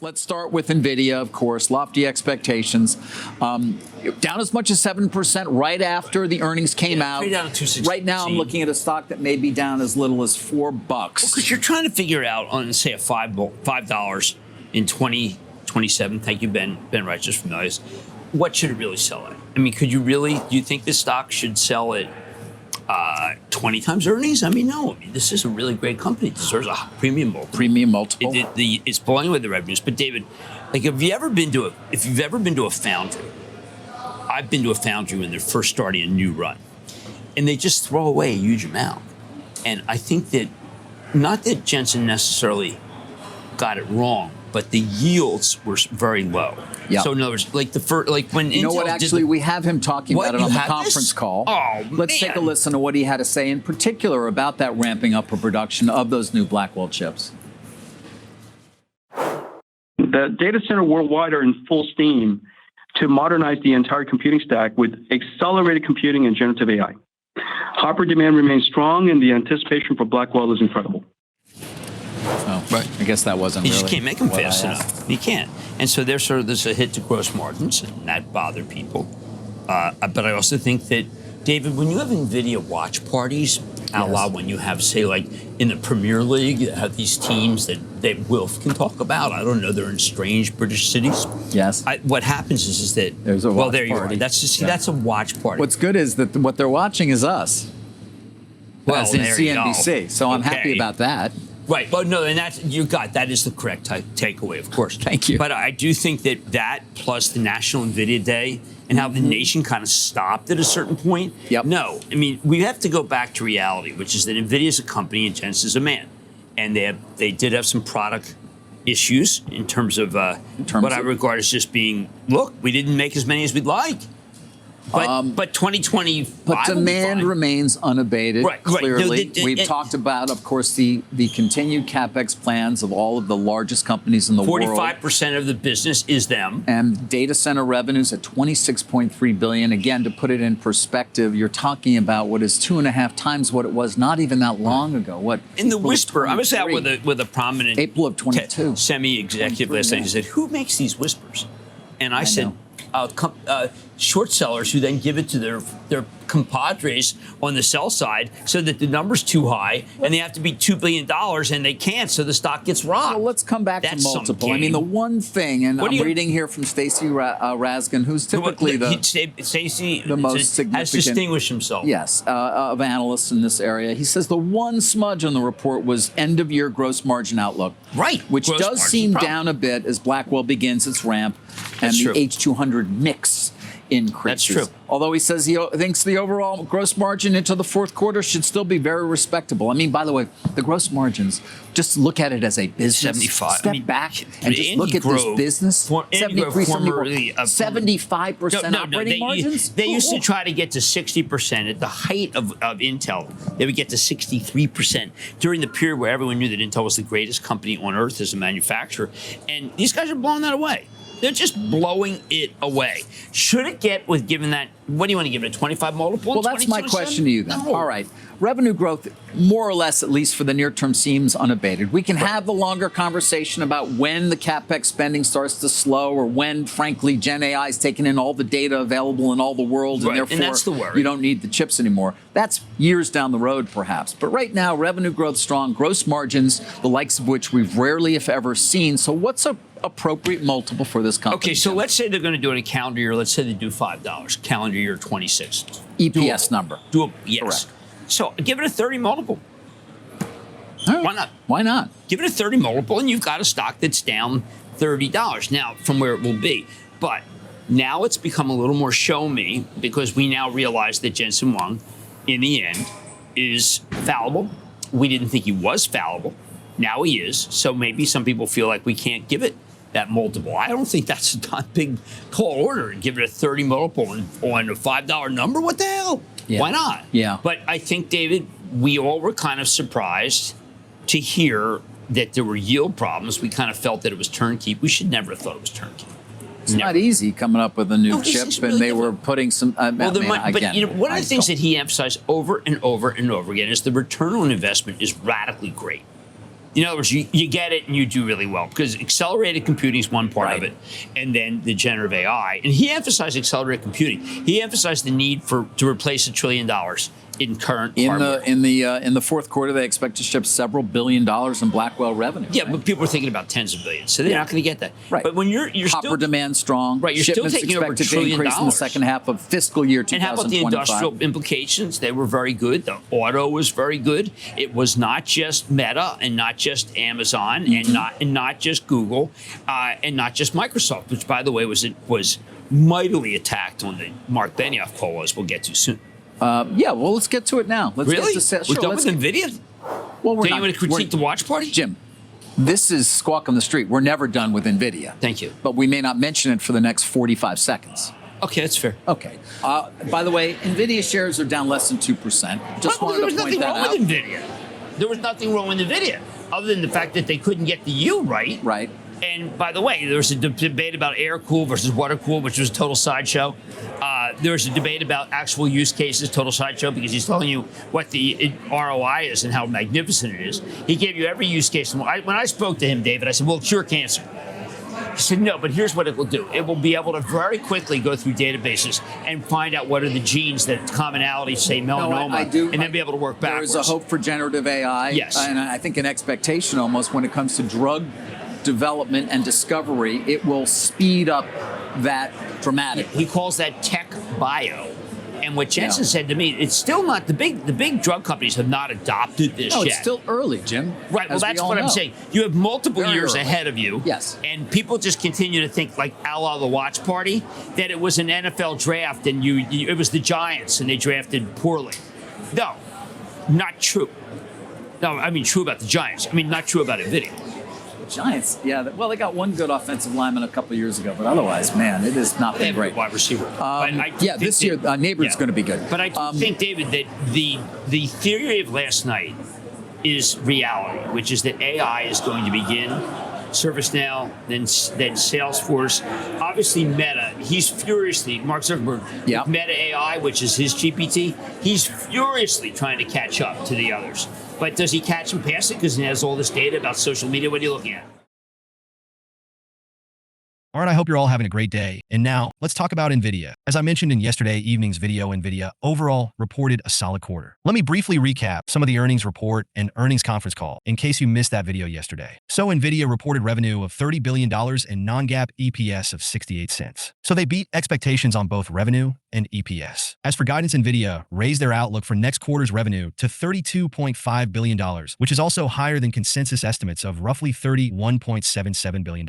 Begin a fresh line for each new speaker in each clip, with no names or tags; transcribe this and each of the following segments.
Let's start with NVIDIA, of course, lofty expectations. Down as much as 7% right after the earnings came out.
Down to
right now, I'm looking at a stock that may be down as little as $4.
Because you're trying to figure it out on, say, a $5 in 2027. Thank you, Ben Wright, just from those. What should it really sell at? I mean, do you think this stock should sell at 20 times earnings? I mean, no. I mean, this is a really great company. It deserves a premium multiple.
Premium multiple.
It's blowing away the revenues. But David, like, if you've ever been to a foundry, I've been to a foundry when they're first starting a new run, and they just throw away a huge amount. And I think that, not that Jensen necessarily got it wrong, but the yields were very low.
Yeah.
So in other words, like when
you know what? Actually, we have him talking about it on the conference call.
Oh,
let's take a listen to what he had to say in particular about that ramping up of production of those new Blackwell chips.
The data center worldwide are in full steam to modernize the entire computing stack with accelerated computing and generative AI. Hopper demand remains strong, and the anticipation for Blackwell is incredible.
Oh, right. I guess that wasn't.
You
really
just can't make them fast enough. You can't. And so there's a hit to gross margins, and that bothered people. But I also think that, David, when you have NVIDIA watch parties, out loud, when you have, say, like in the Premier League, you have these teams that Wilf can talk about. I don't know. They're in strange British cities.
Yes.
What happens is that
there's a watch
there you
party.
are. That's a watch party.
What's good is that what they're watching is us.
Well,
as in
there
CNBC.
you go.
So I'm happy about that.
Right. Well, no, and that is the correct takeaway, of course.
Thank you.
But I do think that plus the National NVIDIA Day and how the nation kind of stopped at a certain point.
Yep.
No, I mean, we have to go back to reality, which is that NVIDIA is a company and Jensen's a man. And they did have some product issues in terms of what I regard as just being, look, we didn't make as many as we'd like. But 2025.
But demand remains unabated.
Right,
clearly,
No,
we've talked about, of course, the continued capex plans of all of the largest companies in the world.
45% of the business is them.
And data center revenues at $26.3 billion. Again, to put it in perspective, you're talking about what is 2.5 times what it was not even that long ago. What
in the whisper? I was out with a prominent
April of 22
semi-executive last night. He said, "Who makes these whispers?" And I said, short sellers who then give it to their compadres on the sell side so that the number's too high and they have to be $2 billion and they can't, so the stock gets rocked.
Well, let's come back to multiple. I mean, the one thing, and I'm reading here from Stacy Raskin, who's typically the most significant,
has distinguished himself.
Yes, of analysts in this area. He says the one smudge on the report was end-of-year gross margin outlook.
Right.
Which does seem down a bit as Blackwell begins its ramp and the H200 mix increases.
That's true.
Although he says he thinks the overall gross margin into the fourth quarter should still be very respectable. I mean, by the way, the gross margins, just look at it as a business.
75.
Step back and just look at this business. 75% operating margins?
They used to try to get to 60% at the height of Intel. They would get to 63% during the period where everyone knew that Intel was the greatest company on earth as a manufacturer. And these guys are blowing that away. They're just blowing it away. Should it get, given that, what do you want to give it, a 25 multiple?
Well, that's my question to you then.
No.
All right. Revenue growth, more or less, at least for the near term, seems unabated. We can have the longer conversation about when the CapEx spending starts to slow or when, frankly, Gen AI is taking in all the data available in all the world and therefore
that's the worry.
You don't need the chips anymore. That's years down the road, perhaps. But right now, revenue growth strong, gross margins, the likes of which we've rarely, if ever, seen. So what's a appropriate multiple for this company?
Okay, so let's say they're going to do it in a calendar year. Let's say they do $5, calendar year 26.
EPS number.
Yes.
Correct.
So give it a 30 multiple.
Right.
Why not?
Why not?
Give it a 30 multiple, and you've got a stock that's down $30 now from where it will be. But now it's become a little more show me because we now realize that Jensen Huang, in the end, is fallible. We didn't think he was fallible. Now he is. So maybe some people feel like we can't give it that multiple. I don't think that's a big tall order. Give it a 30 multiple on a $5 number. What the hell?
Yeah.
Why not?
Yeah.
But I think, David, we all were kind of surprised to hear that there were yield problems. We kind of felt that it was turnkey. We should never have thought it was turnkey.
It's not easy coming up with a new chip,
really
and they were putting some.
But one of the things that he emphasized over and over and over again is the return on investment is radically great. In other words, you get it and you do really well because accelerated computing is one part of it, and then the generative AI. And he emphasized accelerated computing. He emphasized the need to replace $1 trillion in current hardware.
In the fourth quarter, they expect to ship several $1 billion in Blackwell revenue.
Yeah, but people are thinking about tens of billions, so they're not going to get that.
Right.
But when you're
Copper
still
demand strong.
Right, you're
Shipments
still taking over
expected
$1 trillion
to increase in the second half of fiscal year 2025.
And how about the industrial implications? They were very good. The auto was very good. It was not just Meta and not just Amazon and not just Google and not just Microsoft, which by the way was mightily attacked on the Mark Benioff call, as we'll get to soon.
Yeah, well, let's get to it now. Let's
Really?
Get to,
We're done with NVIDIA?
Well, we're
Don't
not.
you want to critique the watch party?
Jim, this is squawk on the street. We're never done with NVIDIA.
Thank you.
But we may not mention it for the next 45 seconds.
Okay, that's fair.
Okay. By the way, NVIDIA shares are down less than 2%. Just
Well, there
wanted
was
to point
nothing
that
wrong
out.
with NVIDIA. There was nothing wrong with NVIDIA, other than the fact that they couldn't get the U right.
Right.
And by the way, there was a debate about air cool versus water cool, which was a total sideshow. There was a debate about actual use cases, total sideshow, because he's telling you what the ROI is and how magnificent it is. He gave you every use case. When I spoke to him, David, I said, "Well, cure cancer." He said, "No, but here's what it will do. It will be able to very quickly go through databases and find out what are the genes that commonalities say melanoma, and then be able to work backwards."
There's a hope for generative AI.
Yes.
And I think an expectation almost when it comes to drug development and discovery, it will speed up that dramatically.
He calls that tech bio. And what Jensen said to me, it's still not the big drug companies have not adopted this
No,
yet.
it's still early, Jim.
Right. Well,
as
that's
we all
what I'm
know.
saying. You have multiple
Very
years
early.
ahead of you.
Yes.
And people just continue to think, like a la the watch party, that it was an NFL draft and it was the Giants and they drafted poorly. No, not true. No, I mean true about the Giants. I mean not true about NVIDIA.
Giants, yeah. Well, they got one good offensive lineman a couple of years ago, but otherwise, man, it has not
They
been
have a
great.
wide receiver. But I
Yeah,
think
this year, Neighbor's going to be good.
But I think, David, that the theory of last night is reality, which is that AI is going to begin. ServiceNow, then Salesforce, obviously Meta. He's furiously, Mark Zuckerberg,
Yeah.
with Meta AI, which is his GPT, he's furiously trying to catch up to the others. But does he catch and pass it because he has all this data about social media? What are you looking at?
All right, I hope you're all having a great day. And now, let's talk about NVIDIA. As I mentioned in yesterday evening's video, NVIDIA overall reported a solid quarter. Let me briefly recap some of the earnings report and earnings conference call in case you missed that video yesterday. So NVIDIA reported revenue of $30 billion and non-GAAP EPS of 68 cents. So they beat expectations on both revenue and EPS. As for guidance, NVIDIA raised their outlook for next quarter's revenue to $32.5 billion, which is also higher than consensus estimates of roughly $31.77 billion.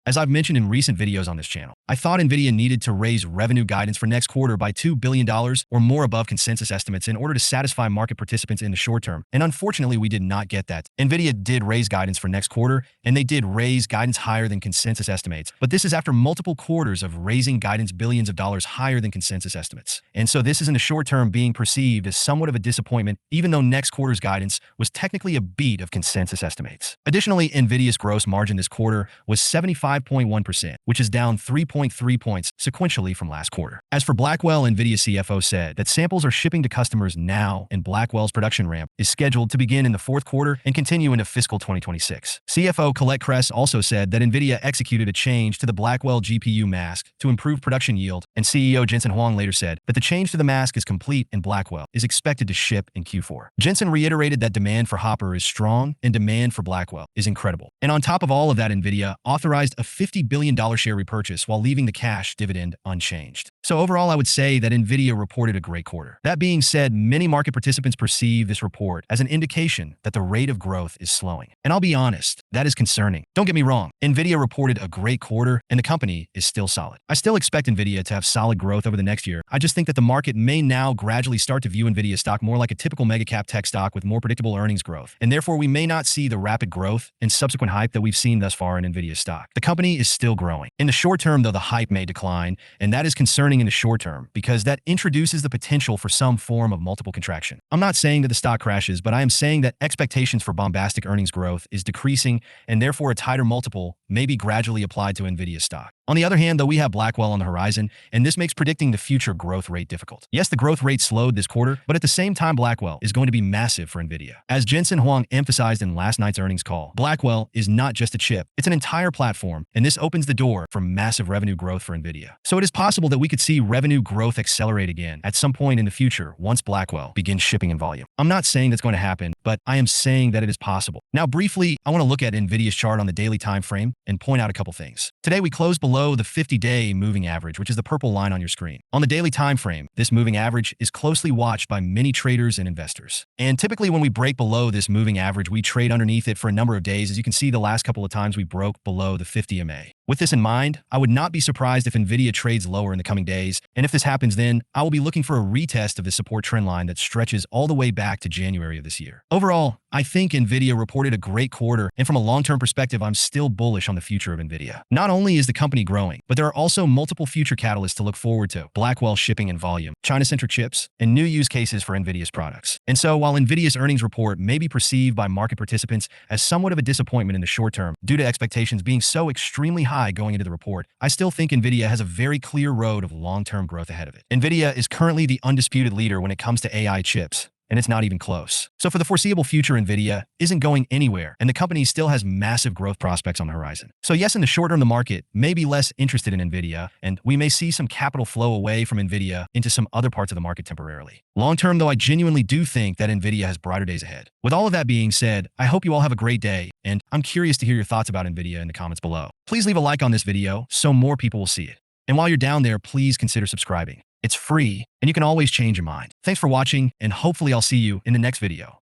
As I've mentioned in recent videos on this channel, I thought NVIDIA needed to raise revenue guidance for next quarter by $2 billion or more above consensus estimates in order to satisfy market participants in the short term. And unfortunately, we did not get that. NVIDIA did raise guidance for next quarter, and they did raise guidance higher than consensus estimates. But this is after multiple quarters of raising guidance billions of dollars higher than consensus estimates. And so this is in the short term being perceived as somewhat of a disappointment, even though next quarter's guidance was technically a beat of consensus estimates. Additionally, NVIDIA's gross margin this quarter was 75.1%, which is down 3.3 points sequentially from last quarter. As for Blackwell, NVIDIA CFO said that samples are shipping to customers now, and Blackwell's production ramp is scheduled to begin in the fourth quarter and continue into fiscal 2026. CFO Colette Kress also said that NVIDIA executed a change to the Blackwell GPU mask to improve production yield, and CEO Jensen Huang later said that the change to the mask is complete and Blackwell is expected to ship in Q4. Jensen reiterated that demand for Hopper is strong and demand for Blackwell is incredible. And on top of all of that, NVIDIA authorized a $50 billion share repurchase while leaving the cash dividend unchanged. So overall, I would say that NVIDIA reported a great quarter. That being said, many market participants perceive this report as an indication that the rate of growth is slowing. And I'll be honest, that is concerning. Don't get me wrong, NVIDIA reported a great quarter and the company is still solid. I still expect NVIDIA to have solid growth over the next year. I just think that the market may now gradually start to view NVIDIA stock more like a typical mega cap tech stock with more predictable earnings growth. And therefore, we may not see the rapid growth and subsequent hype that we've seen thus far in NVIDIA stock. The company is still growing. In the short term, though, the hype may decline, and that is concerning in the short term because that introduces the potential for some form of multiple contraction. I'm not saying that the stock crashes, but I am saying that expectations for bombastic earnings growth is decreasing, and therefore a tighter multiple may be gradually applied to NVIDIA stock. On the other hand, though, we have Blackwell on the horizon, and this makes predicting the future growth rate difficult. Yes, the growth rate slowed this quarter, but at the same time, Blackwell is going to be massive for NVIDIA. As Jensen Huang emphasized in last night's earnings call, Blackwell is not just a chip, it's an entire platform, and this opens the door for massive revenue growth for NVIDIA. So it is possible that we could see revenue growth accelerate again at some point in the future once Blackwell begins shipping in volume. I'm not saying that's going to happen, but I am saying that it is possible. Now, briefly, I want to look at NVIDIA's chart on the daily time frame and point out a couple things. Today, we closed below the 50-day moving average, which is the purple line on your screen. On the daily time frame, this moving average is closely watched by many traders and investors. And typically, when we break below this moving average, we trade underneath it for a number of days. As you can see, the last couple of times we broke below the 50 MA. With this in mind, I would not be surprised if NVIDIA trades lower in the coming days, and if this happens then, I will be looking for a retest of the support trend line that stretches all the way back to January of this year. Overall, I think NVIDIA reported a great quarter, and from a long-term perspective, I'm still bullish on the future of NVIDIA. Not only is the company growing, but there are also multiple future catalysts to look forward to: Blackwell shipping in volume, China-centric chips, and new use cases for NVIDIA's products. And so, while NVIDIA's earnings report may be perceived by market participants as somewhat of a disappointment in the short term due to expectations being so extremely high going into the report, I still think NVIDIA has a very clear road of long-term growth ahead of it. NVIDIA is currently the undisputed leader when it comes to AI chips, and it's not even close. So for the foreseeable future, NVIDIA isn't going anywhere, and the company still has massive growth prospects on the horizon. So yes, in the short term, the market may be less interested in NVIDIA, and we may see some capital flow away from NVIDIA into some other parts of the market temporarily. Long term, though, I genuinely do think that NVIDIA has brighter days ahead. With all of that being said, I hope you all have a great day, and I'm curious to hear your thoughts about NVIDIA in the comments below. Please leave a like on this video so more people will see it. And while you're down there, please consider subscribing. It's free, and you can always change your mind. Thanks for watching, and hopefully I'll see you in the next video.